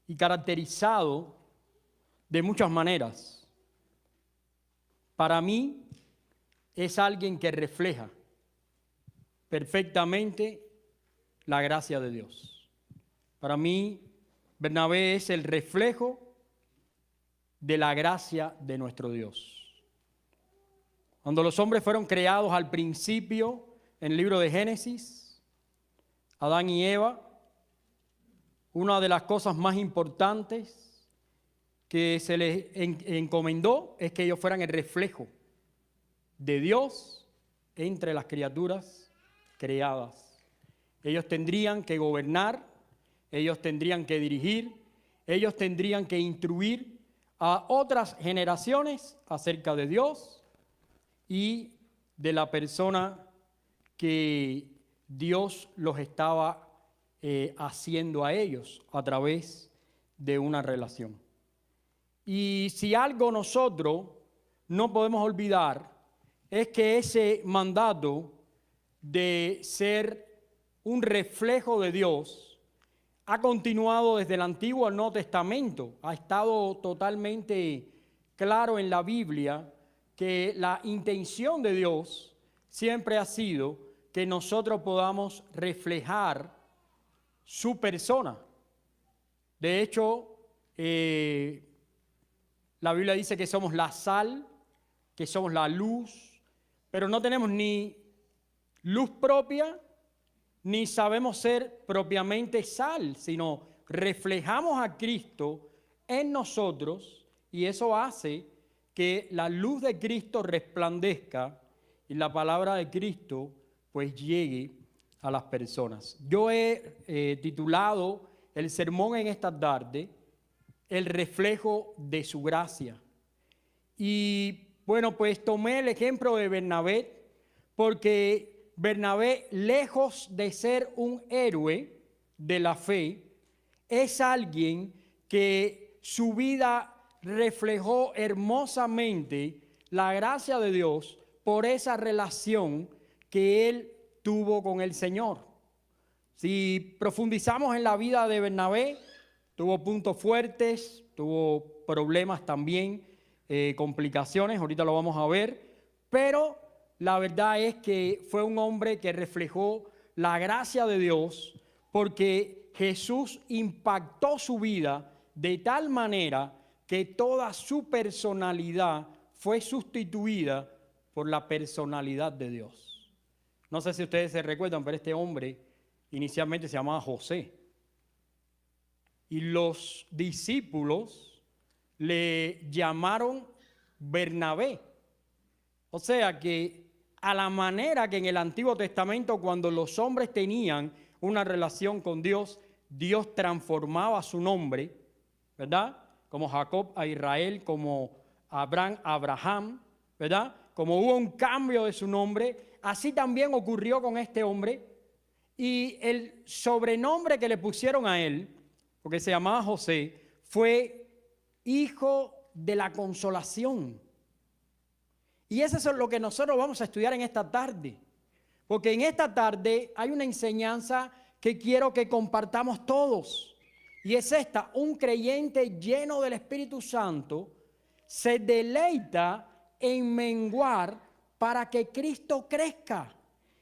y caracterizado de muchas maneras. Para mí es alguien que refleja perfectamente la gracia de Dios. Para mí, Bernabé es el reflejo de la gracia de nuestro Dios. Cuando los hombres fueron creados al principio, en el libro de Génesis, Adán y Eva, una de las cosas más importantes que se les encomendó es que ellos fueran el reflejo de Dios entre las criaturas creadas. Ellos tendrían que gobernar, ellos tendrían que dirigir, ellos tendrían que instruir a otras generaciones acerca de Dios y de la persona que Dios los estaba haciendo a ellos a través de una relación. Y si algo nosotros no podemos olvidar es que ese mandato de ser un reflejo de Dios ha continuado desde el Antiguo al Nuevo Testamento. Ha estado totalmente claro en la Biblia que la intención de Dios siempre ha sido que nosotros podamos reflejar su persona. De hecho, la Biblia dice que somos la sal, que somos la luz, pero no tenemos ni luz propia, ni sabemos ser propiamente sal, sino reflejamos a Cristo en nosotros y eso hace que la luz de Cristo resplandezca y la palabra de Cristo pues llegue a las personas. Yo he titulado el sermón en esta tarde El reflejo de su gracia. Y bueno, pues tomé el ejemplo de Bernabé porque Bernabé, lejos de ser un héroe de la fe, es alguien que su vida reflejó hermosamente la gracia de Dios por esa relación que él tuvo con el Señor. Si profundizamos en la vida de Bernabé, tuvo puntos fuertes, tuvo problemas también, complicaciones, ahorita lo vamos a ver, pero la verdad es que fue un hombre que reflejó la gracia de Dios porque Jesús impactó su vida de tal manera que toda su personalidad fue sustituida por la personalidad de Dios. No sé si ustedes se recuerdan, pero este hombre inicialmente se llamaba José. Y los discípulos le llamaron Bernabé. O sea que a la manera que en el Antiguo Testamento cuando los hombres tenían una relación con Dios, Dios transformaba su nombre, ¿verdad? Como Jacob a Israel, como Abraham a Abraham, ¿verdad? Como hubo un cambio de su nombre, así también ocurrió con este hombre. Y el sobrenombre que le pusieron a él, porque se llamaba José, fue Hijo de la Consolación. Y eso es lo que nosotros vamos a estudiar en esta tarde. Porque en esta tarde hay una enseñanza que quiero que compartamos todos. Y es esta: un creyente lleno del Espíritu Santo se deleita en menguar para que Cristo crezca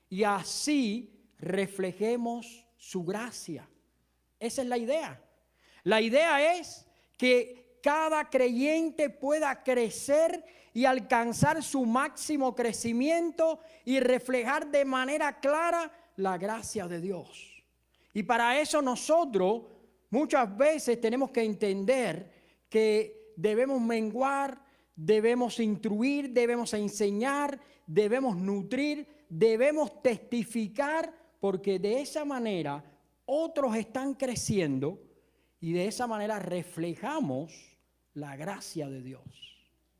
y así reflejemos su gracia. Esa es la idea. La idea es que cada creyente pueda crecer y alcanzar su máximo crecimiento y reflejar de manera clara la gracia de Dios. Y para eso nosotros muchas veces tenemos que entender que debemos menguar, debemos instruir, debemos enseñar, debemos nutrir, debemos testificar, porque de esa manera otros están creciendo y de esa manera reflejamos la gracia de Dios.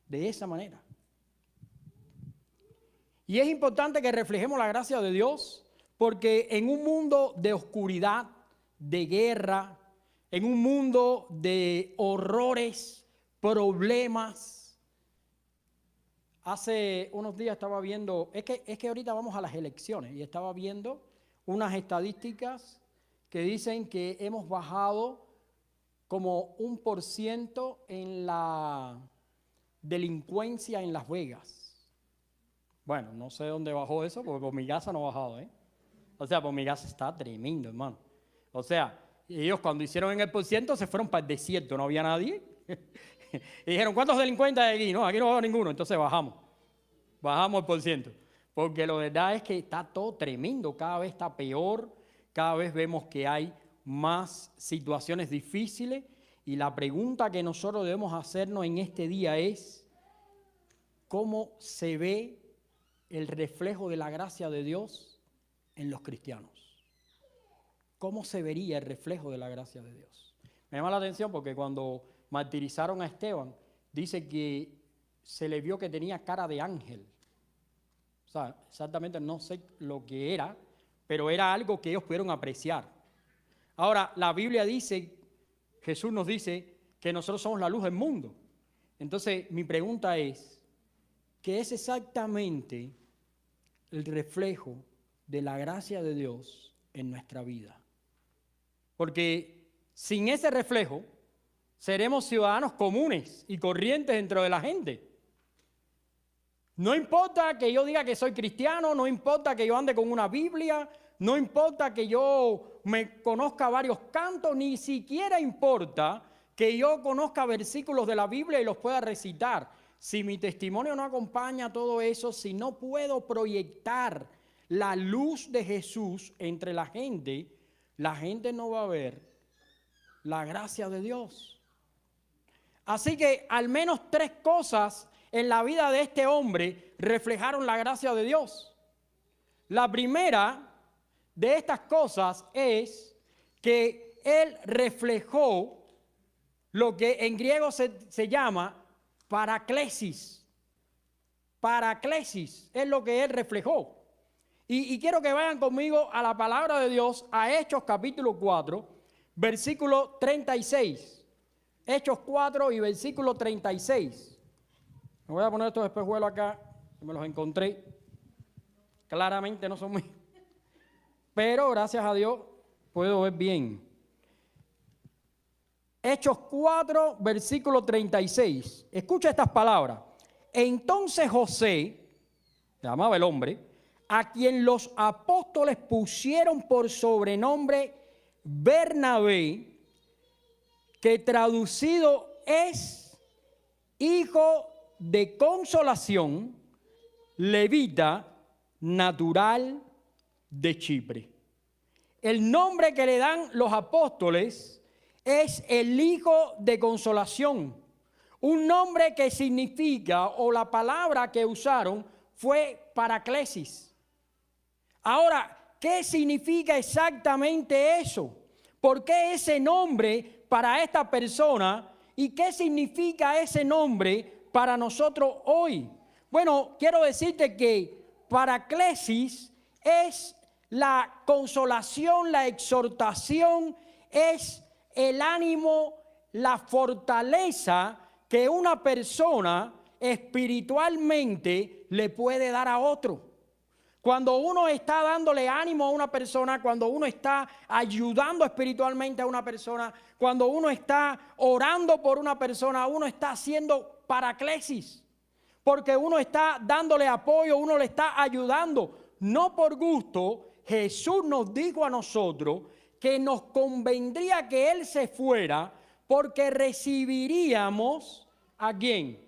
De esa manera. Y es importante que reflejemos la gracia de Dios porque en un mundo de oscuridad, de guerra, en un mundo de horrores, problemas. Hace unos días estaba viendo, es que ahorita vamos a las elecciones y estaba viendo unas estadísticas que dicen que hemos bajado como 1% en la delincuencia en Las Vegas. Bueno, no sé dónde bajó eso, porque por mi casa no ha bajado, ¿eh? O sea, por mi casa está tremendo, hermano. O sea, ellos cuando hicieron en el por ciento se fueron para el desierto, no había nadie. Y dijeron, ¿cuántos delincuentes hay aquí? No, aquí no va ninguno, entonces bajamos el por ciento. Porque la verdad es que está todo tremendo, cada vez está peor, cada vez vemos que hay más situaciones difíciles y la pregunta que nosotros debemos hacernos en este día es, ¿cómo se ve el reflejo de la gracia de Dios en los cristianos? ¿Cómo se vería el reflejo de la gracia de Dios? Me llama la atención porque cuando martirizaron a Esteban, dice que se le vio que tenía cara de ángel. O sea, exactamente no sé lo que era, pero era algo que ellos pudieron apreciar. Ahora, la Biblia dice, Jesús nos dice que nosotros somos la luz del mundo. Entonces, mi pregunta es, ¿qué es exactamente el reflejo de la gracia de Dios en nuestra vida? Porque sin ese reflejo, seremos ciudadanos comunes y corrientes dentro de la gente. No importa que yo diga que soy cristiano, no importa que yo ande con una Biblia, no importa que yo me conozca varios cantos, ni siquiera importa que yo conozca versículos de la Biblia y los pueda recitar. Si mi testimonio no acompaña todo eso, si no puedo proyectar la luz de Jesús entre la gente no va a ver la gracia de Dios. Así que al menos 3 cosas en la vida de este hombre reflejaron la gracia de Dios. La primera de estas cosas es que él reflejó lo que en griego se llama paraclesis. Paraclesis es lo que él reflejó. Y quiero que vayan conmigo a la palabra de Dios, a Hechos capítulo 4, versículo 36. Hechos 4 y versículo 36. Me voy a poner estos espejuelos acá, que me los encontré. Claramente no son míos. Pero gracias a Dios puedo ver bien. Hechos 4, versículo 36. Escucha estas palabras. Entonces José, se llamaba el hombre, a quien los apóstoles pusieron por sobrenombre Bernabé, que traducido es hijo de consolación, levita, natural de Chipre. El nombre que le dan los apóstoles es el hijo de consolación, un nombre que significa, o la palabra que usaron fue paraclesis. Ahora, ¿qué significa exactamente eso? ¿Por qué ese nombre para esta persona y qué significa ese nombre para nosotros hoy? Bueno, quiero decirte que paraclesis es la consolación, la exhortación, es el ánimo, la fortaleza que una persona espiritualmente le puede dar a otro. Cuando uno está dándole ánimo a una persona, cuando uno está ayudando espiritualmente a una persona, cuando uno está orando por una persona, uno está haciendo paraclesis. Porque uno está dándole apoyo, uno le está ayudando. No por gusto, Jesús nos dijo a nosotros que nos convendría que Él se fuera porque recibiríamos ¿a quién?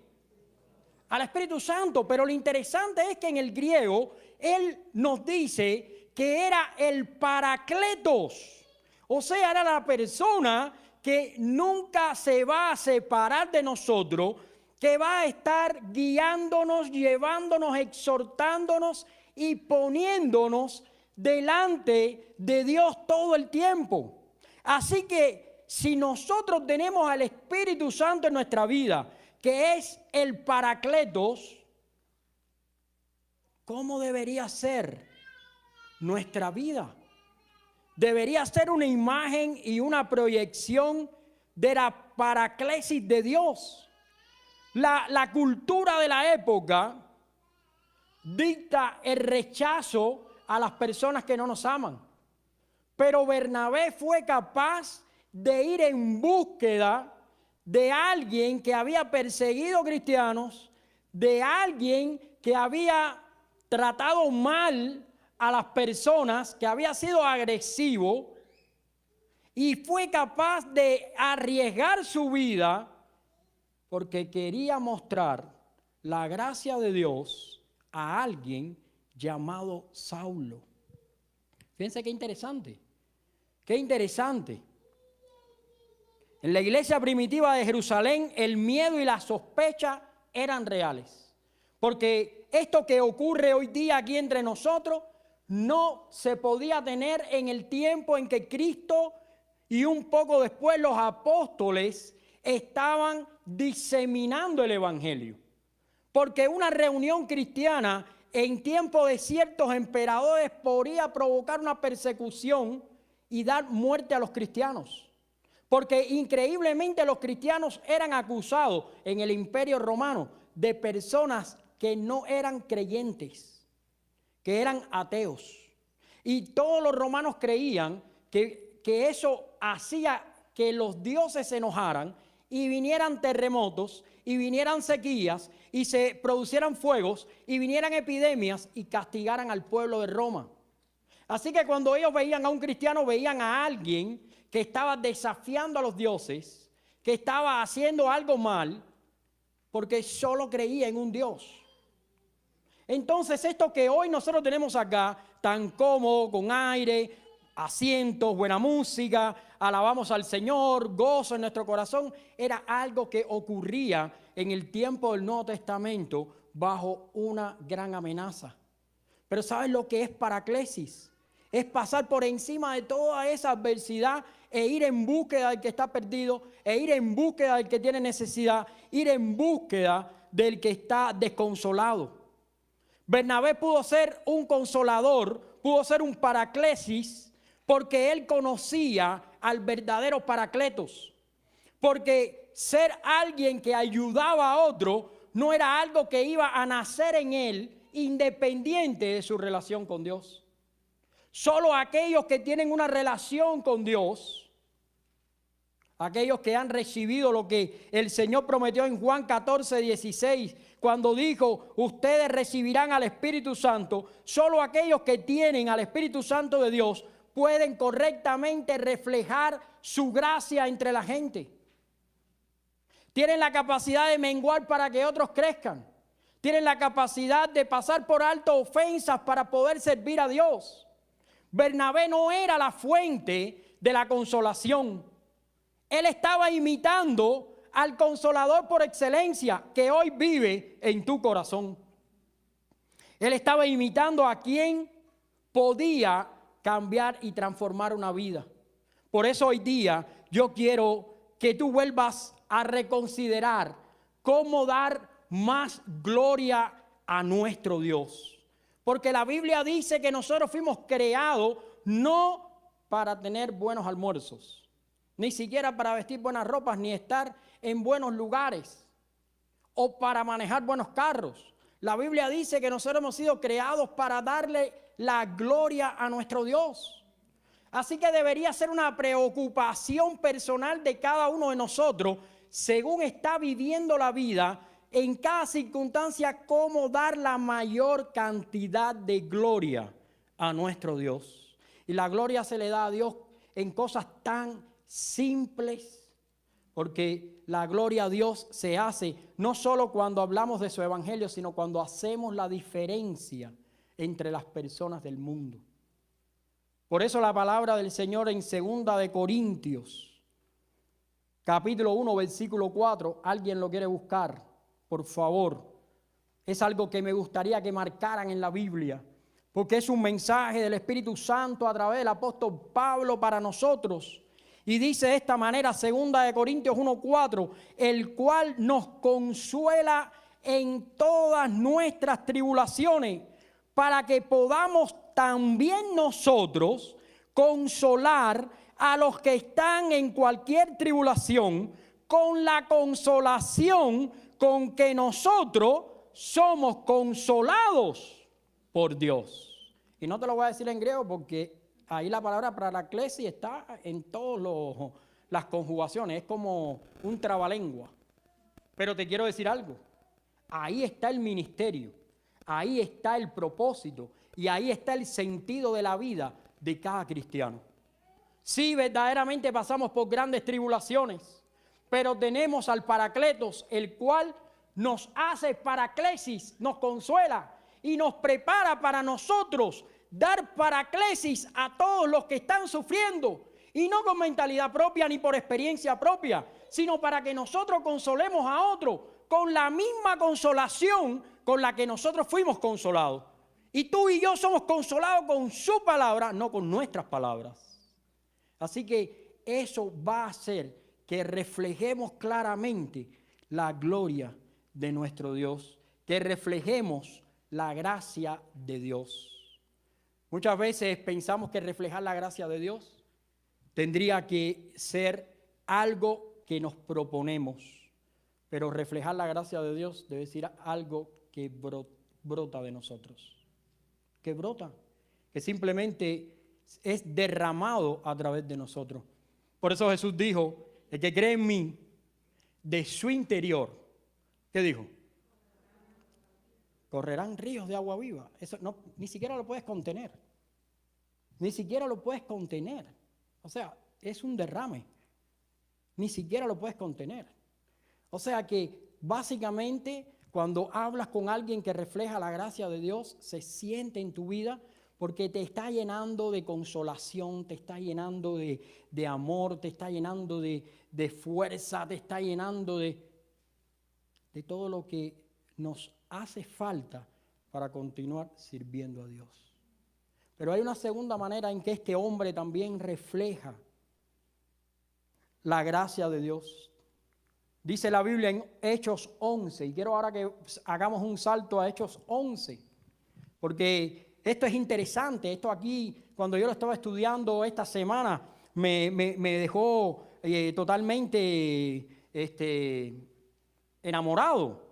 Al Espíritu Santo. Pero lo interesante es que en el griego Él nos dice que era el Paracletos. O sea, era la persona que nunca se va a separar de nosotros, que va a estar guiándonos, llevándonos, exhortándonos y poniéndonos delante de Dios todo el tiempo. Así que si nosotros tenemos al Espíritu Santo en nuestra vida, que es el Paracletos, ¿cómo debería ser nuestra vida? Debería ser una imagen y una proyección de la paraclesis de Dios. La cultura de la época dicta el rechazo a las personas que no nos aman. Pero Bernabé fue capaz de ir en búsqueda de alguien que había perseguido cristianos, de alguien que había tratado mal a las personas, que había sido agresivo y fue capaz de arriesgar su vida porque quería mostrar la gracia de Dios a alguien llamado Saulo. Fíjense qué interesante, qué interesante. En la iglesia primitiva de Jerusalén, el miedo y la sospecha eran reales. Porque esto que ocurre hoy día aquí entre nosotros no se podía tener en el tiempo en que Cristo y un poco después los apóstoles estaban diseminando el evangelio. Porque una reunión cristiana en tiempo de ciertos emperadores podía provocar una persecución y dar muerte a los cristianos. Porque increíblemente los cristianos eran acusados en el Imperio Romano de personas que no eran creyentes, que eran ateos. Y todos los romanos creían que eso hacía que los dioses se enojaran y vinieran terremotos y vinieran sequías y se producieran fuegos y vinieran epidemias y castigaran al pueblo de Roma. Así que cuando ellos veían a un cristiano, veían a alguien que estaba desafiando a los dioses, que estaba haciendo algo mal, porque solo creía en un Dios. Entonces esto que hoy nosotros tenemos acá, tan cómodo, con aire, asientos, buena música, alabamos al Señor, gozo en nuestro corazón, era algo que ocurría en el tiempo del Nuevo Testamento bajo una gran amenaza. Pero ¿sabes lo que es paraclesis? Es pasar por encima de toda esa adversidad e ir en búsqueda del que está perdido, e ir en búsqueda del que tiene necesidad, ir en búsqueda del que está desconsolado. Bernabé pudo ser un consolador, pudo ser un paraclesis, porque él conocía al verdadero paracletos. Porque ser alguien que ayudaba a otro no era algo que iba a nacer en él independiente de su relación con Dios. Solo aquellos que tienen una relación con Dios, aquellos que han recibido lo que el Señor prometió en Juan 14:16, cuando dijo, ustedes recibirán al Espíritu Santo, solo aquellos que tienen al Espíritu Santo de Dios pueden correctamente reflejar su gracia entre la gente. Tienen la capacidad de menguar para que otros crezcan. Tienen la capacidad de pasar por alto ofensas para poder servir a Dios. Bernabé no era la fuente de la consolación. Él estaba imitando al consolador por excelencia que hoy vive en tu corazón. Él estaba imitando a quien podía cambiar y transformar una vida. Por eso hoy día yo quiero que tú vuelvas a reconsiderar cómo dar más gloria a nuestro Dios. Porque la Biblia dice que nosotros fuimos creados no para tener buenos almuerzos, ni siquiera para vestir buenas ropas, ni estar en buenos lugares, o para manejar buenos carros. La Biblia dice que nosotros hemos sido creados para darle la gloria a nuestro Dios. Así que debería ser una preocupación personal de cada uno de nosotros, según está viviendo la vida, en cada circunstancia, cómo dar la mayor cantidad de gloria a nuestro Dios. Y la gloria se le da a Dios en cosas tan simples, porque la gloria a Dios se hace no solo cuando hablamos de su evangelio, sino cuando hacemos la diferencia entre las personas del mundo. Por eso la palabra del Señor en 2 de Corintios, capítulo 1, versículo 4, alguien lo quiere buscar. Por favor, es algo que me gustaría que marcaran en la Biblia, porque es un mensaje del Espíritu Santo a través del apóstol Pablo para nosotros. Y dice de esta manera, 2 de Corintios 1:4, el cual nos consuela en todas nuestras tribulaciones, para que podamos también nosotros consolar a los que están en cualquier tribulación con la consolación con que nosotros somos consolados por Dios. Y no te lo voy a decir en griego porque ahí la palabra paraclesis está en todos las conjugaciones, es como un trabalengua. Pero te quiero decir algo, ahí está el ministerio, ahí está el propósito y ahí está el sentido de la vida de cada cristiano. Sí, verdaderamente pasamos por grandes tribulaciones, pero tenemos al Paracletos, el cual nos hace paraclesis, nos consuela y nos prepara para nosotros dar paraclesis a todos los que están sufriendo, y no con mentalidad propia ni por experiencia propia, sino para que nosotros consolemos a otro con la misma consolación con la que nosotros fuimos consolados. Y tú y yo somos consolados con su palabra, no con nuestras palabras. Así que eso va a hacer que reflejemos claramente la gloria de nuestro Dios, que reflejemos la gracia de Dios. Muchas veces pensamos que reflejar la gracia de Dios tendría que ser algo que nos proponemos, pero reflejar la gracia de Dios debe ser algo que brota de nosotros, que brota, que simplemente es derramado a través de nosotros. Por eso Jesús dijo, el que cree en mí, de su interior, ¿qué dijo? Correrán ríos de agua viva. Eso no, ni siquiera lo puedes contener. Ni siquiera lo puedes contener. O sea, es un derrame. Ni siquiera lo puedes contener. O sea que básicamente cuando hablas con alguien que refleja la gracia de Dios, se siente en tu vida porque te está llenando de consolación, te está llenando de amor, te está llenando de fuerza, te está llenando de todo lo que nos hace falta para continuar sirviendo a Dios. Pero hay una segunda manera en que este hombre también refleja la gracia de Dios. Dice la Biblia en Hechos 11, y quiero ahora que hagamos un salto a Hechos 11, porque esto es interesante. Esto aquí, cuando yo lo estaba estudiando esta semana, me dejó totalmente enamorado.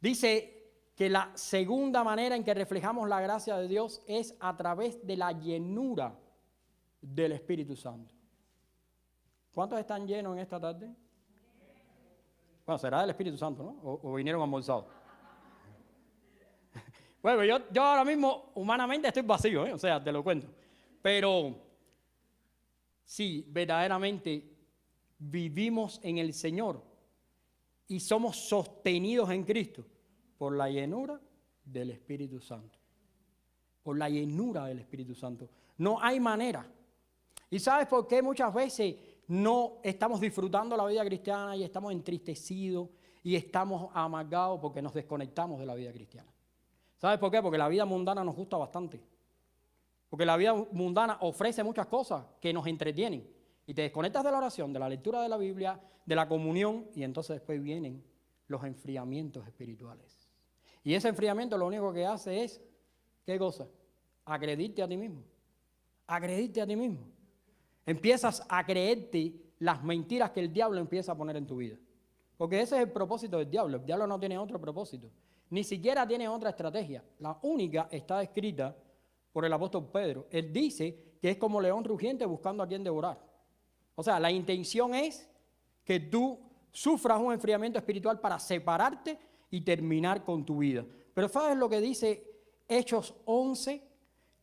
Dice que la segunda manera en que reflejamos la gracia de Dios es a través de la llenura del Espíritu Santo. ¿Cuántos están llenos en esta tarde? Bueno, será del Espíritu Santo, ¿no? O vinieron almorzados. Bueno, yo ahora mismo humanamente estoy vacío, o sea, te lo cuento. Pero sí, verdaderamente vivimos en el Señor y somos sostenidos en Cristo por la llenura del Espíritu Santo. Por la llenura del Espíritu Santo. No hay manera. ¿Y sabes por qué muchas veces no estamos disfrutando la vida cristiana y estamos entristecidos y estamos amargados? Porque nos desconectamos de la vida cristiana. ¿Sabes por qué? Porque la vida mundana nos gusta bastante. Porque la vida mundana ofrece muchas cosas que nos entretienen. Y te desconectas de la oración, de la lectura de la Biblia, de la comunión, y entonces después vienen los enfriamientos espirituales. Y ese enfriamiento lo único que hace es, ¿qué cosa? Agredirte a ti mismo. Agredirte a ti mismo. Empiezas a creerte las mentiras que el diablo empieza a poner en tu vida. Porque ese es el propósito del diablo. El diablo no tiene otro propósito. Ni siquiera tiene otra estrategia. La única está escrita por el apóstol Pedro. Él dice que es como león rugiente buscando a quien devorar. O sea, la intención es que tú sufras un enfriamiento espiritual para separarte y terminar con tu vida. Pero ¿sabes lo que dice Hechos 11?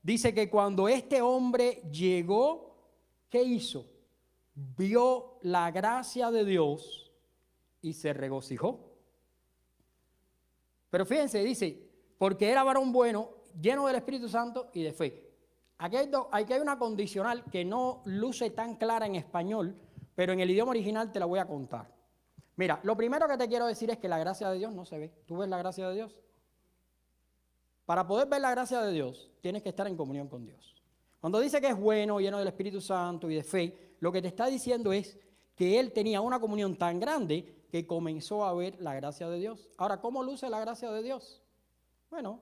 Dice que cuando este hombre llegó, ¿qué hizo? Vio la gracia de Dios y se regocijó. Pero fíjense, dice, porque era varón bueno, lleno del Espíritu Santo y de fe. Aquí hay una condicional que no luce tan clara en español, pero en el idioma original te la voy a contar. Mira, lo primero que te quiero decir es que la gracia de Dios no se ve. ¿Tú ves la gracia de Dios? Para poder ver la gracia de Dios, tienes que estar en comunión con Dios. Cuando dice que es bueno, lleno del Espíritu Santo y de fe, lo que te está diciendo es que él tenía una comunión tan grande que comenzó a ver la gracia de Dios. Ahora, ¿cómo luce la gracia de Dios? Bueno,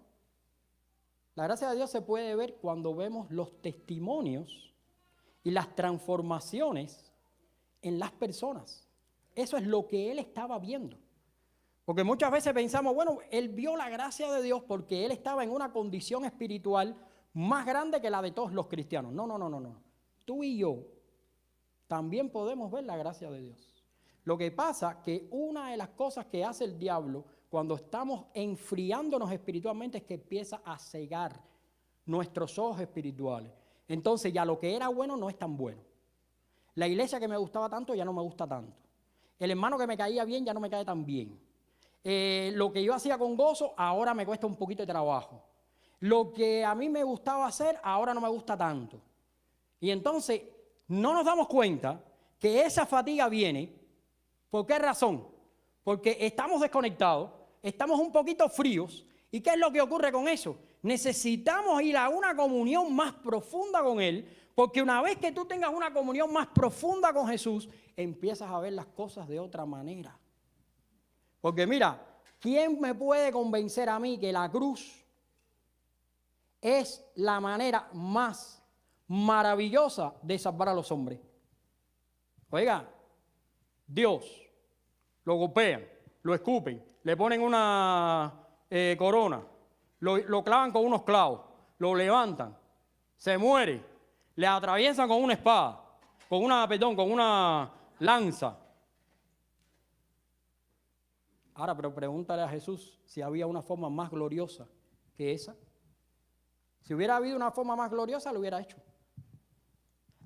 la gracia de Dios se puede ver cuando vemos los testimonios y las transformaciones en las personas. Eso es lo que él estaba viendo. Porque muchas veces pensamos, bueno, él vio la gracia de Dios porque él estaba en una condición espiritual más grande que la de todos los cristianos. No. Tú y yo también podemos ver la gracia de Dios. Lo que pasa que una de las cosas que hace el diablo cuando estamos enfriándonos espiritualmente es que empieza a cegar nuestros ojos espirituales. Entonces ya lo que era bueno no es tan bueno. La iglesia que me gustaba tanto ya no me gusta tanto. El hermano que me caía bien ya no me cae tan bien. Lo que yo hacía con gozo ahora me cuesta un poquito de trabajo. Lo que a mí me gustaba hacer ahora no me gusta tanto. Y entonces no nos damos cuenta que esa fatiga viene. ¿Por qué razón? Porque estamos desconectados, estamos un poquito fríos. ¿Y qué es lo que ocurre con eso? Necesitamos ir a una comunión más profunda con Él, porque una vez que tú tengas una comunión más profunda con Jesús, empiezas a ver las cosas de otra manera. Porque mira, ¿quién me puede convencer a mí que la cruz es la manera más maravillosa de salvar a los hombres? Oiga, Dios lo golpean, lo escupen, le ponen una corona, lo clavan con unos clavos, lo levantan, se muere, le atraviesan con una espada, con una lanza. Ahora, pero pregúntale a Jesús si había una forma más gloriosa que esa. Si hubiera habido una forma más gloriosa, lo hubiera hecho.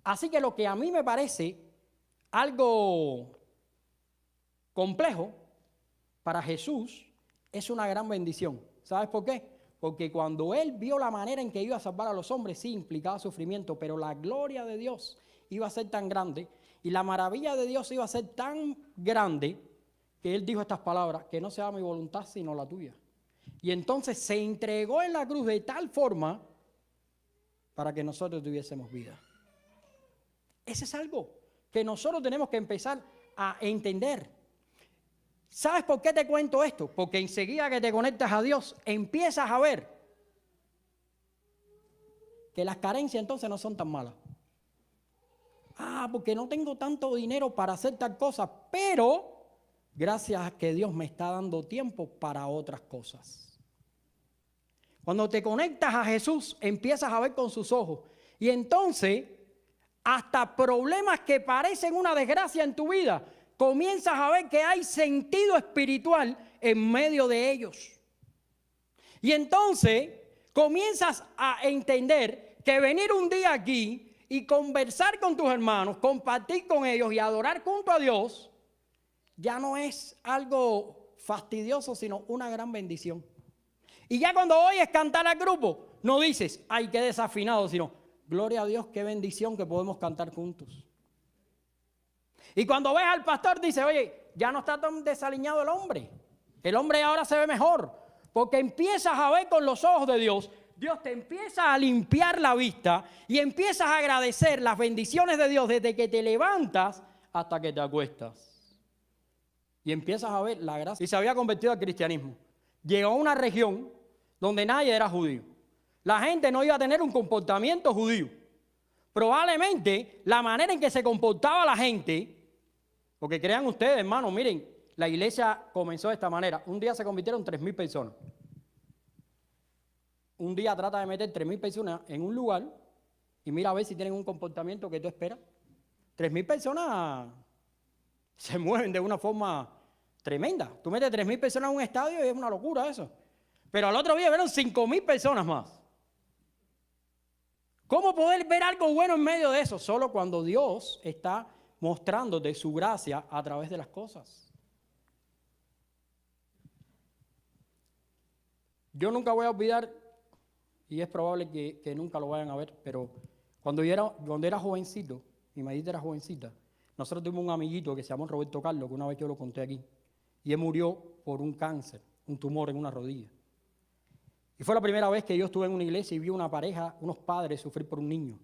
Así que lo que a mí me parece algo complejo, para Jesús es una gran bendición. ¿Sabes por qué? Porque cuando Él vio la manera en que iba a salvar a los hombres, sí, implicaba sufrimiento, pero la gloria de Dios iba a ser tan grande y la maravilla de Dios iba a ser tan grande que Él dijo estas palabras, que no sea mi voluntad sino la tuya. Y entonces se entregó en la cruz de tal forma para que nosotros tuviésemos vida. Ese es algo que nosotros tenemos que empezar a entender. ¿Sabes por qué te cuento esto? Porque enseguida que te conectas a Dios, empiezas a ver que las carencias entonces no son tan malas. Porque no tengo tanto dinero para hacer tal cosa, pero gracias a que Dios me está dando tiempo para otras cosas. Cuando te conectas a Jesús, empiezas a ver con sus ojos. Y entonces, hasta problemas que parecen una desgracia en tu vida, comienzas a ver que hay sentido espiritual en medio de ellos. Y entonces comienzas a entender que venir un día aquí y conversar con tus hermanos, compartir con ellos y adorar junto a Dios, ya no es algo fastidioso, sino una gran bendición. Y ya cuando oyes cantar al grupo, no dices, ay, qué desafinado, sino, gloria a Dios, qué bendición que podemos cantar juntos. Y cuando ves al pastor, dice, oye, ya no está tan desaliñado el hombre. El hombre ahora se ve mejor. Porque empiezas a ver con los ojos de Dios. Dios te empieza a limpiar la vista y empiezas a agradecer las bendiciones de Dios desde que te levantas hasta que te acuestas. Y empiezas a ver la gracia. Y se había convertido al cristianismo. Llegó a una región donde nadie era judío. La gente no iba a tener un comportamiento judío. Probablemente la manera en que se comportaba la gente. Porque crean ustedes, hermanos, miren, la iglesia comenzó de esta manera. Un día se convirtieron 3,000 personas. Un día trata de meter 3,000 personas en un lugar y mira a ver si tienen un comportamiento que tú esperas. 3,000 personas se mueven de una forma tremenda. Tú metes 3,000 personas en un estadio y es una locura eso. Pero al otro día vieron 5,000 personas más. ¿Cómo poder ver algo bueno en medio de eso? Solo cuando Dios está mostrándote su gracia a través de las cosas. Yo nunca voy a olvidar, y es probable que nunca lo vayan a ver, pero cuando era jovencito, mi madita era jovencita, nosotros tuvimos un amiguito que se llamó Roberto Carlos, que una vez yo lo conté aquí, y él murió por un cáncer, un tumor en una rodilla. Y fue la primera vez que yo estuve en una iglesia y vi una pareja, unos padres sufrir por un niño.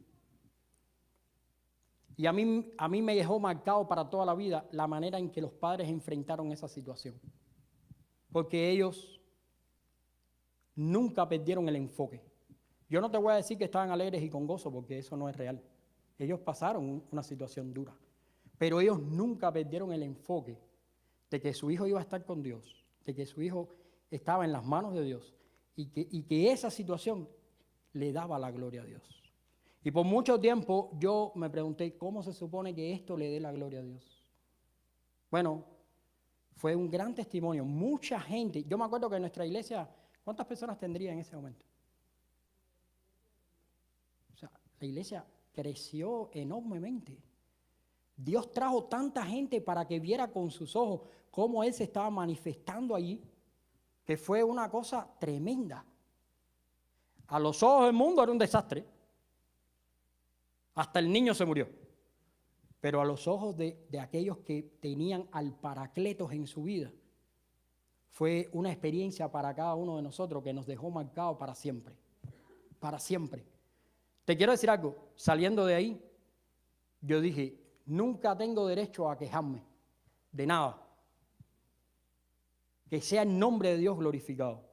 Y a mí me dejó marcado para toda la vida la manera en que los padres enfrentaron esa situación. Porque ellos nunca perdieron el enfoque. Yo no te voy a decir que estaban alegres y con gozo, porque eso no es real. Ellos pasaron una situación dura. Pero ellos nunca perdieron el enfoque de que su hijo iba a estar con Dios, de que su hijo estaba en las manos de Dios y que esa situación le daba la gloria a Dios. Y por mucho tiempo yo me pregunté, ¿cómo se supone que esto le dé la gloria a Dios? Bueno, fue un gran testimonio. Mucha gente, yo me acuerdo que en nuestra iglesia, ¿cuántas personas tendría en ese momento? O sea, la iglesia creció enormemente. Dios trajo tanta gente para que viera con sus ojos cómo Él se estaba manifestando allí, que fue una cosa tremenda. A los ojos del mundo era un desastre. Hasta el niño se murió. Pero a los ojos de aquellos que tenían al Paracletos en su vida, fue una experiencia para cada uno de nosotros que nos dejó marcado para siempre. Para siempre. Te quiero decir algo, saliendo de ahí, yo dije, nunca tengo derecho a quejarme de nada. Que sea el nombre de Dios glorificado.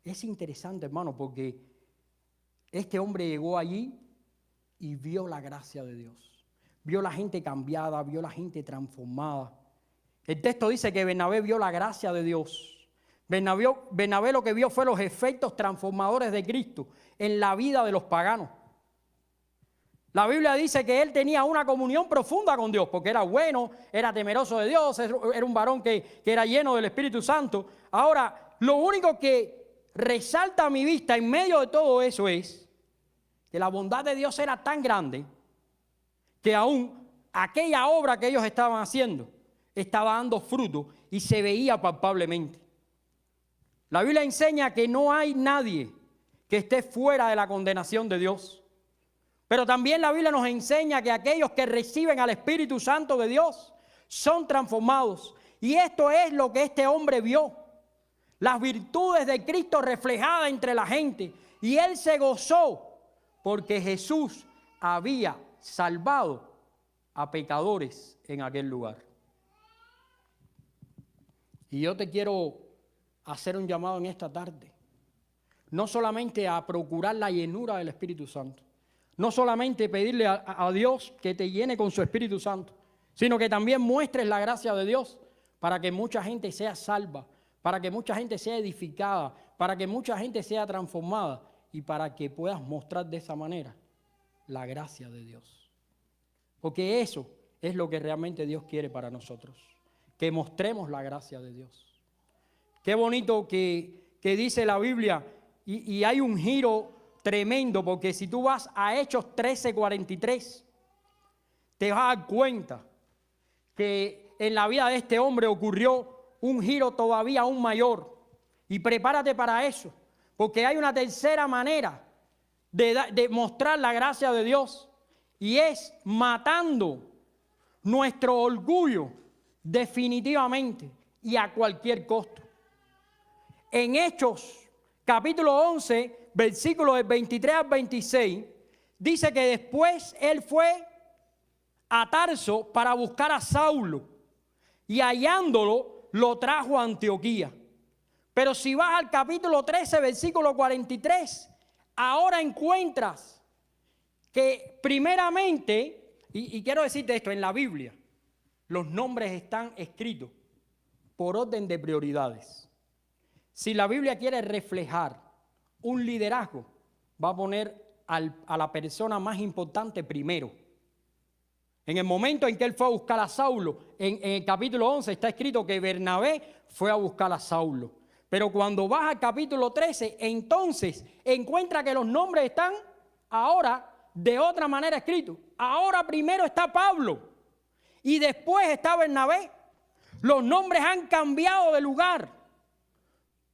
Es interesante, hermano, porque este hombre llegó allí y vio la gracia de Dios. Vio la gente cambiada, vio la gente transformada. El texto dice que Bernabé vio la gracia de Dios. Bernabé lo que vio fue los efectos transformadores de Cristo en la vida de los paganos. La Biblia dice que él tenía una comunión profunda con Dios, porque era bueno, era temeroso de Dios, era un varón que era lleno del Espíritu Santo. Ahora, lo único que resalta a mi vista en medio de todo eso es que la bondad de Dios era tan grande que aún aquella obra que ellos estaban haciendo estaba dando fruto y se veía palpablemente. La Biblia enseña que no hay nadie que esté fuera de la condenación de Dios. Pero también la Biblia nos enseña que aquellos que reciben al Espíritu Santo de Dios son transformados. Y esto es lo que este hombre vio. Las virtudes de Cristo reflejadas entre la gente. Y él se gozó porque Jesús había salvado a pecadores en aquel lugar. Y yo te quiero hacer un llamado en esta tarde. No solamente a procurar la llenura del Espíritu Santo. No solamente pedirle a Dios que te llene con su Espíritu Santo, sino que también muestres la gracia de Dios para que mucha gente sea salva, para que mucha gente sea edificada, para que mucha gente sea transformada y para que puedas mostrar de esa manera la gracia de Dios. Porque eso es lo que realmente Dios quiere para nosotros, que mostremos la gracia de Dios. Qué bonito que dice la Biblia y hay un giro tremendo, porque si tú vas a Hechos 13:43, te vas a dar cuenta que en la vida de este hombre ocurrió un giro todavía aún mayor. Y prepárate para eso, porque hay una tercera manera de mostrar la gracia de Dios, y es matando nuestro orgullo definitivamente y a cualquier costo. En Hechos capítulo 11, versículos del 23 al 26, dice que después él fue a Tarso para buscar a Saulo y hallándolo lo trajo a Antioquía. Pero si vas al capítulo 13, versículo 43, ahora encuentras que primeramente, y quiero decirte esto, en la Biblia los nombres están escritos por orden de prioridades. Si la Biblia quiere reflejar un liderazgo, va a poner a la persona más importante primero. En el momento en que él fue a buscar a Saulo, en el capítulo 11 está escrito que Bernabé fue a buscar a Saulo. Pero cuando vas al capítulo 13, entonces encuentra que los nombres están ahora de otra manera escritos. Ahora primero está Pablo y después está Bernabé. Los nombres han cambiado de lugar.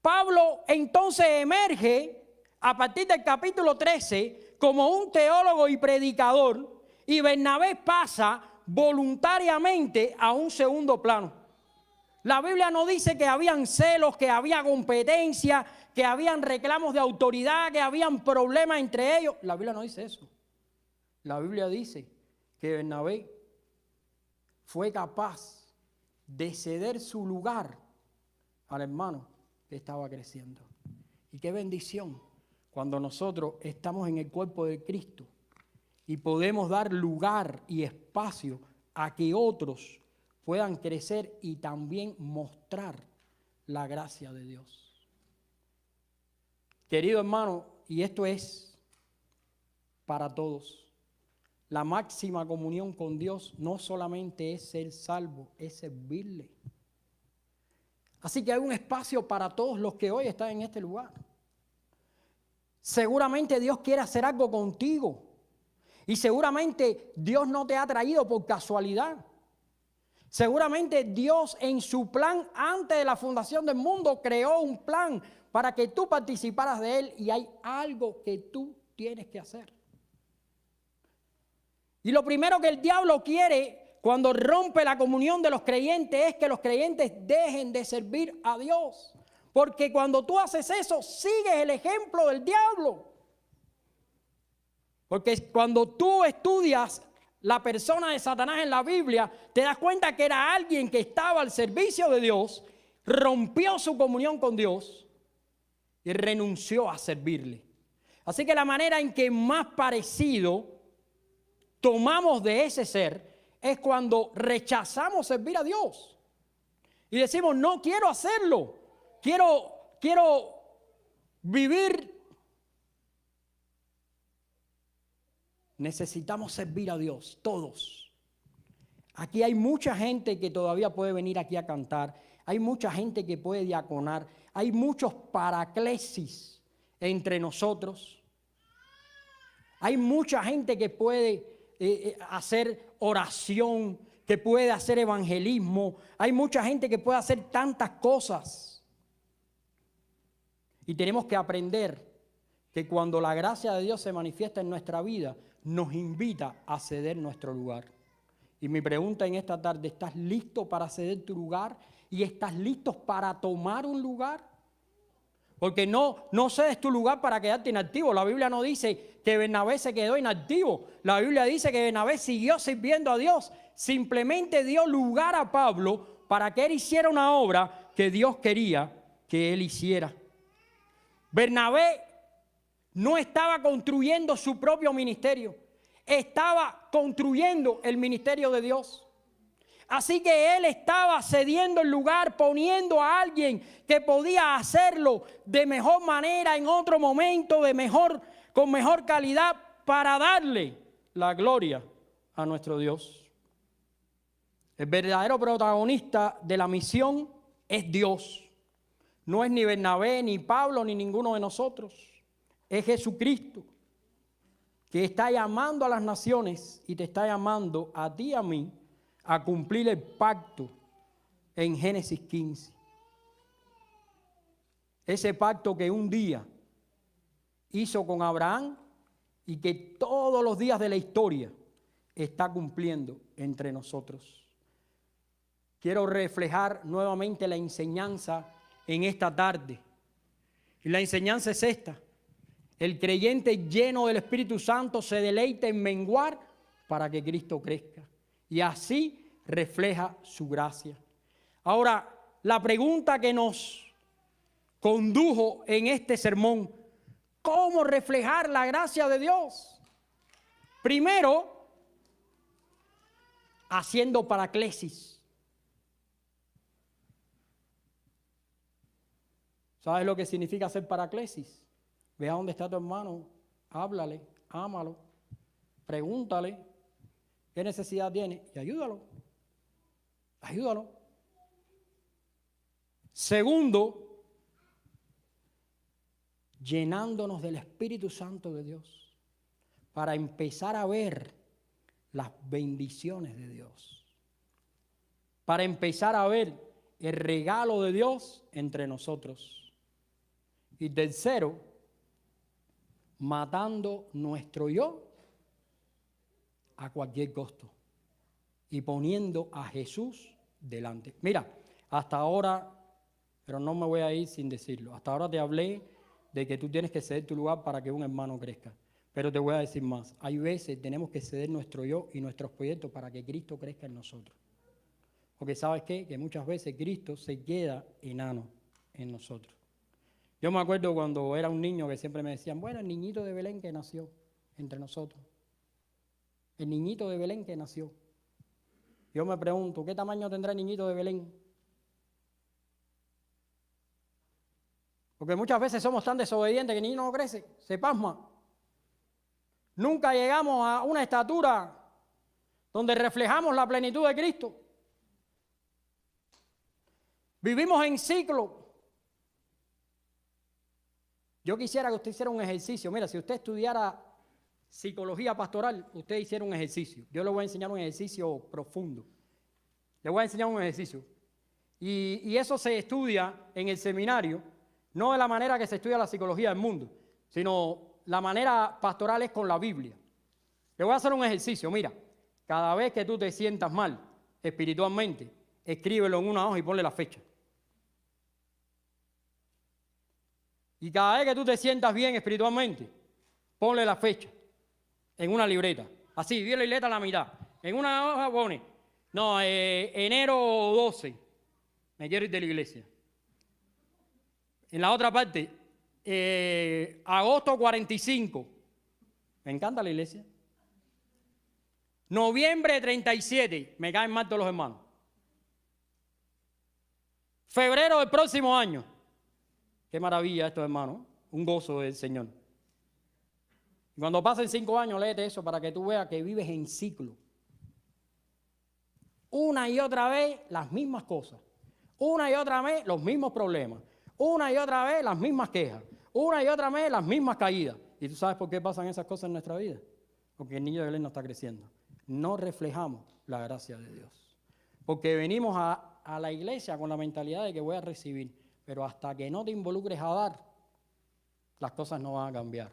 Pablo entonces emerge a partir del capítulo 13 como un teólogo y predicador, y Bernabé pasa voluntariamente a un segundo plano. La Biblia no dice que habían celos, que había competencia, que habían reclamos de autoridad, que habían problemas entre ellos. La Biblia no dice eso. La Biblia dice que Bernabé fue capaz de ceder su lugar al hermano que estaba creciendo. Y qué bendición cuando nosotros estamos en el cuerpo de Cristo y podemos dar lugar y espacio a que otros puedan crecer y también mostrar la gracia de Dios. Querido hermano, y esto es para todos. La máxima comunión con Dios no solamente es ser salvo, es servirle. Así que hay un espacio para todos los que hoy están en este lugar. Seguramente Dios quiere hacer algo contigo. Y seguramente Dios no te ha traído por casualidad. Seguramente Dios en su plan, antes de la fundación del mundo, creó un plan para que tú participaras de él. Y hay algo que tú tienes que hacer. Y lo primero que el diablo quiere cuando rompe la comunión de los creyentes es que los creyentes dejen de servir a Dios. Porque cuando tú haces eso, sigues el ejemplo del diablo. Porque cuando tú estudias la persona de Satanás en la Biblia, te das cuenta que era alguien que estaba al servicio de Dios, rompió su comunión con Dios y renunció a servirle. Así que la manera en que más parecido tomamos de ese ser es cuando rechazamos servir a Dios y decimos, no quiero hacerlo, quiero vivir. Necesitamos servir a Dios, todos. Aquí hay mucha gente que todavía puede venir aquí a cantar, hay mucha gente que puede diaconar, hay muchos paraclesis entre nosotros, hay mucha gente que puede hacer oración, que puede hacer evangelismo, hay mucha gente que puede hacer tantas cosas. Y tenemos que aprender que cuando la gracia de Dios se manifiesta en nuestra vida, nos invita a ceder nuestro lugar. Y mi pregunta en esta tarde, ¿estás listo para ceder tu lugar? ¿Y estás listo para tomar un lugar? Porque no cedes tu lugar para quedarte inactivo. La Biblia no dice que Bernabé se quedó inactivo. La Biblia dice que Bernabé siguió sirviendo a Dios. Simplemente dio lugar a Pablo para que él hiciera una obra que Dios quería que él hiciera. Bernabé no estaba construyendo su propio ministerio. Estaba construyendo el ministerio de Dios. Así que él estaba cediendo el lugar, poniendo a alguien que podía hacerlo de mejor manera, en otro momento, con mejor calidad, para darle la gloria a nuestro Dios. El verdadero protagonista de la misión es Dios. No es ni Bernabé, ni Pablo, ni ninguno de nosotros. Es Jesucristo, que está llamando a las naciones y te está llamando a ti y a mí a cumplir el pacto en Génesis 15. Ese pacto que un día hizo con Abraham y que todos los días de la historia está cumpliendo entre nosotros. Quiero reflejar nuevamente la enseñanza en esta tarde. Y la enseñanza es esta. El creyente lleno del Espíritu Santo se deleita en menguar para que Cristo crezca. Y así refleja su gracia. Ahora, la pregunta que nos condujo en este sermón, ¿cómo reflejar la gracia de Dios? Primero, haciendo paraclesis. ¿Sabes lo que significa hacer paraclesis? Ve a dónde está tu hermano, háblale, ámalo, pregúntale qué necesidad tiene y ayúdalo. Ayúdalo. Segundo, llenándonos del Espíritu Santo de Dios para empezar a ver las bendiciones de Dios. Para empezar a ver el regalo de Dios entre nosotros. Y tercero, matando nuestro yo a cualquier costo y poniendo a Jesús delante. Mira, hasta ahora, pero no me voy a ir sin decirlo, hasta ahora te hablé de que tú tienes que ceder tu lugar para que un hermano crezca, pero te voy a decir más. Hay veces tenemos que ceder nuestro yo y nuestros proyectos para que Cristo crezca en nosotros. Porque ¿sabes qué? Que muchas veces Cristo se queda enano en nosotros. Yo me acuerdo cuando era un niño que siempre me decían, bueno, el niñito de Belén que nació entre nosotros. El niñito de Belén que nació. Yo me pregunto, ¿qué tamaño tendrá el niñito de Belén? Porque muchas veces somos tan desobedientes que el niño no crece, se pasma. Nunca llegamos a una estatura donde reflejamos la plenitud de Cristo. Vivimos en ciclo. Yo quisiera que usted hiciera un ejercicio. Mira, si usted estudiara psicología pastoral, usted hiciera un ejercicio. Yo le voy a enseñar un ejercicio profundo. Le voy a enseñar un ejercicio. Y eso se estudia en el seminario, no de la manera que se estudia la psicología del mundo, sino la manera pastoral es con la Biblia. Le voy a hacer un ejercicio. Mira, cada vez que tú te sientas mal espiritualmente, escríbelo en una hoja y ponle la fecha. Y cada vez que tú te sientas bien espiritualmente, ponle la fecha en una libreta. Así, divide la libreta a la mitad. En una hoja pone, no, enero 12, me quiero ir de la iglesia. En la otra parte, agosto 45, me encanta la iglesia. Noviembre 37, me caen mal todos los hermanos. Febrero del próximo año. Qué maravilla esto, hermano. Un gozo del Señor. Y cuando pasen 5 años, léete eso para que tú veas que vives en ciclo. Una y otra vez las mismas cosas. Una y otra vez los mismos problemas. Una y otra vez las mismas quejas. Una y otra vez las mismas caídas. ¿Y tú sabes por qué pasan esas cosas en nuestra vida? Porque el niño de Belén no está creciendo. No reflejamos la gracia de Dios. Porque venimos a la iglesia con la mentalidad de que voy a recibir. Pero hasta que no te involucres a dar, las cosas no van a cambiar.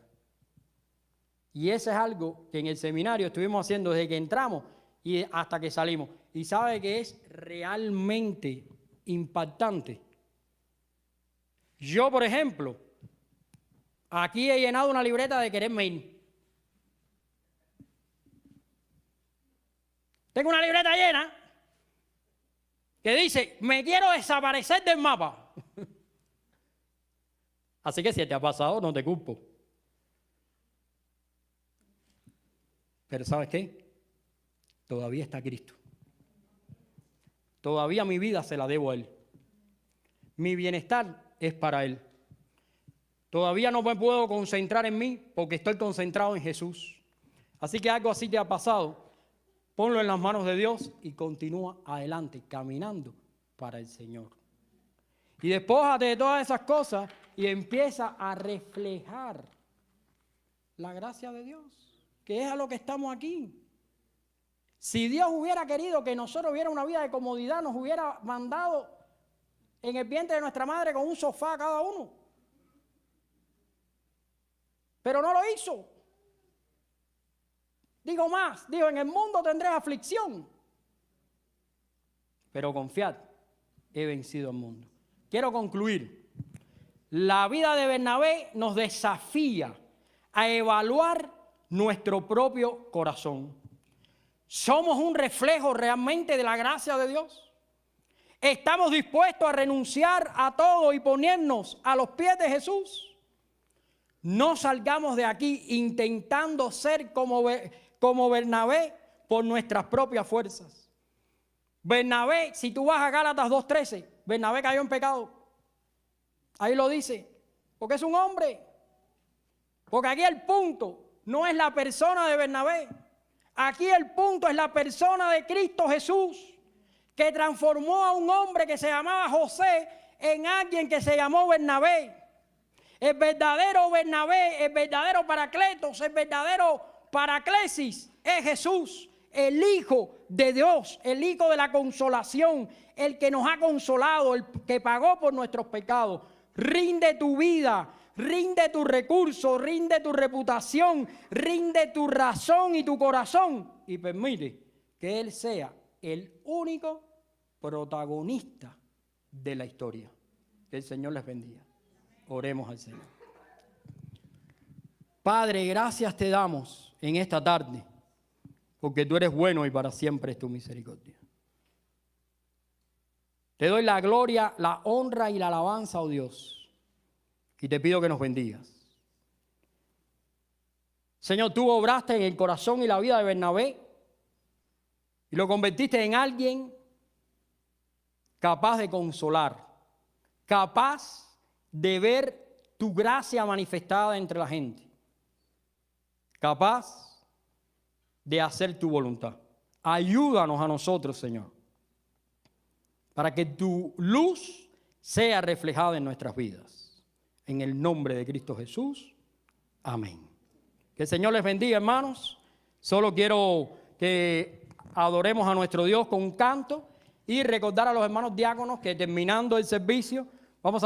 Y eso es algo que en el seminario estuvimos haciendo desde que entramos y hasta que salimos. Y sabe que es realmente impactante. Yo, por ejemplo, aquí he llenado una libreta de quererme ir. Tengo una libreta llena que dice, me quiero desaparecer del mapa. Así que si te ha pasado, no te culpo. Pero ¿sabes qué? Todavía está Cristo. Todavía mi vida se la debo a Él. Mi bienestar es para Él. Todavía no me puedo concentrar en mí porque estoy concentrado en Jesús. Así que algo así te ha pasado. Ponlo en las manos de Dios y continúa adelante, caminando para el Señor. Y despójate de todas esas cosas y empieza a reflejar la gracia de Dios, que es a lo que estamos aquí. Si Dios hubiera querido que nosotros hubiera una vida de comodidad, nos hubiera mandado en el vientre de nuestra madre con un sofá cada uno. Pero no lo hizo. Digo más, dijo, en el mundo tendréis aflicción. Pero confiad, he vencido al mundo. Quiero concluir. La vida de Bernabé nos desafía a evaluar nuestro propio corazón. ¿Somos un reflejo realmente de la gracia de Dios? ¿Estamos dispuestos a renunciar a todo y ponernos a los pies de Jesús? No salgamos de aquí intentando ser como Bernabé por nuestras propias fuerzas. Bernabé, si tú vas a Gálatas 2:13, Bernabé cayó en pecado. Ahí lo dice, porque es un hombre. Porque aquí el punto no es la persona de Bernabé. Aquí el punto es la persona de Cristo Jesús, que transformó a un hombre que se llamaba José en alguien que se llamó Bernabé. El verdadero Bernabé, el verdadero Paracletos, el verdadero Paraclesis es Jesús, el Hijo de Dios, el Hijo de la consolación, el que nos ha consolado, el que pagó por nuestros pecados. Rinde tu vida, rinde tu recurso, rinde tu reputación, rinde tu razón y tu corazón y permite que Él sea el único protagonista de la historia. Que el Señor les bendiga. Oremos al Señor. Padre, gracias te damos en esta tarde, porque tú eres bueno y para siempre es tu misericordia. Te doy la gloria, la honra y la alabanza, oh Dios, y te pido que nos bendigas. Señor, tú obraste en el corazón y la vida de Bernabé y lo convertiste en alguien capaz de consolar, capaz de ver tu gracia manifestada entre la gente, capaz de hacer tu voluntad. Ayúdanos a nosotros, Señor, para que tu luz sea reflejada en nuestras vidas. En el nombre de Cristo Jesús. Amén. Que el Señor les bendiga, hermanos. Solo quiero que adoremos a nuestro Dios con un canto y recordar a los hermanos diáconos que terminando el servicio